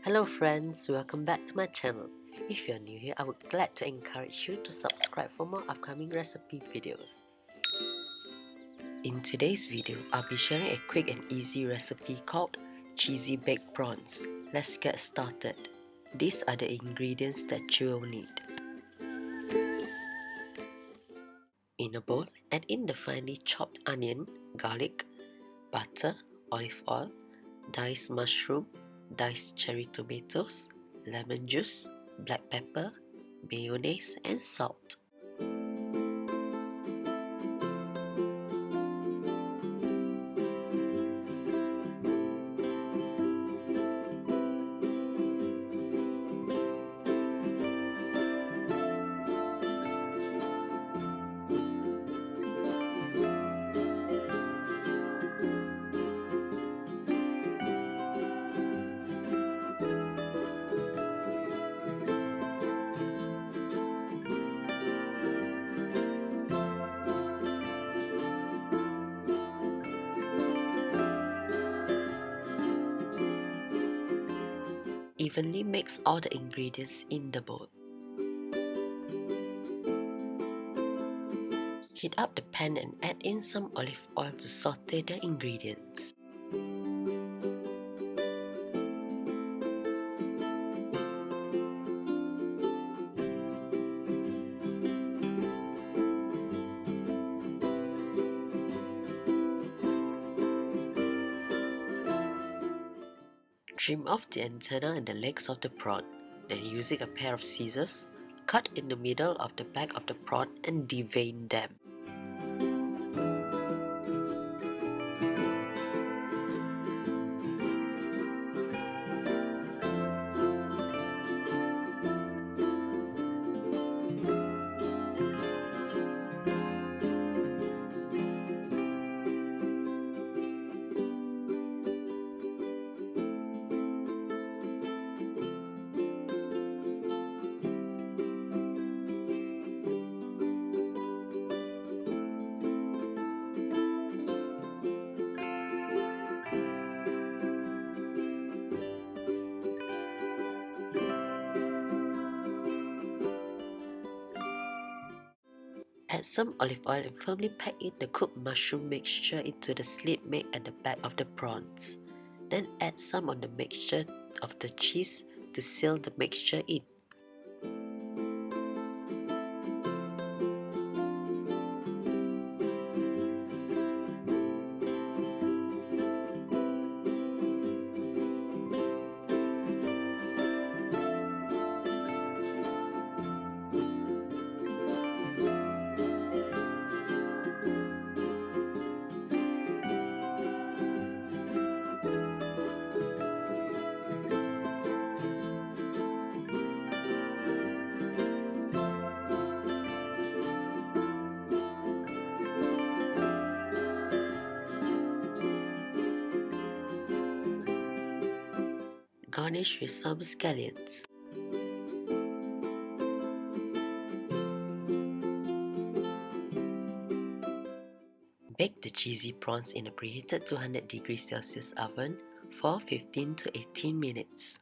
Hello friends, welcome back to my channel. If you're new here, I would glad to encourage you to subscribe for more upcoming recipe videos. In today's video, I'll be sharing a quick and easy recipe called Cheesy Baked Prawns. Let's get started. These are the ingredients that you will need. In a bowl, add in the finely chopped onion, garlic, butter, olive oil, diced mushroom, diced cherry tomatoes, lemon juice, black pepper, mayonnaise and salt. Evenly mix all the ingredients in the bowl. Heat up the pan and add in some olive oil to saute the ingredients. Trim off the antenna and the legs of the prawn. Then using a pair of scissors, cut in the middle of the back of the prawn and devein them. Add some olive oil and firmly pack in the cooked mushroom mixture into the slit made at the back of the prawns. Then add some of the mixture of the cheese to seal the mixture in. Garnish with some scallions. Bake the cheesy prawns in a preheated 200 degrees Celsius oven for 15 to 18 minutes.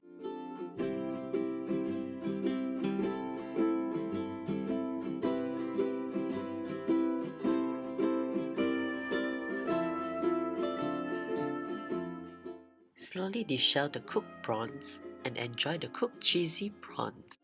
Slowly dish out the cooked prawns and enjoy the cooked cheesy prawns.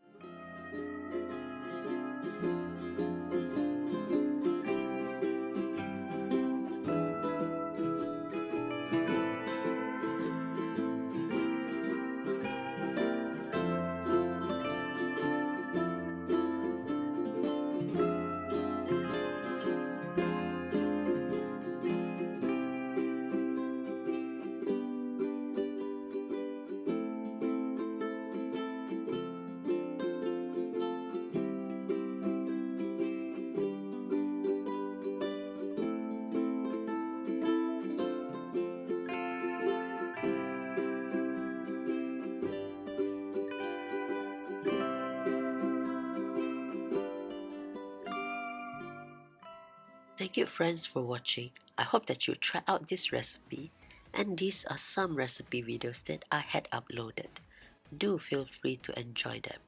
Thank you friends for watching. I hope that you try out this recipe, and these are some recipe videos that I had uploaded. do feel free to enjoy them.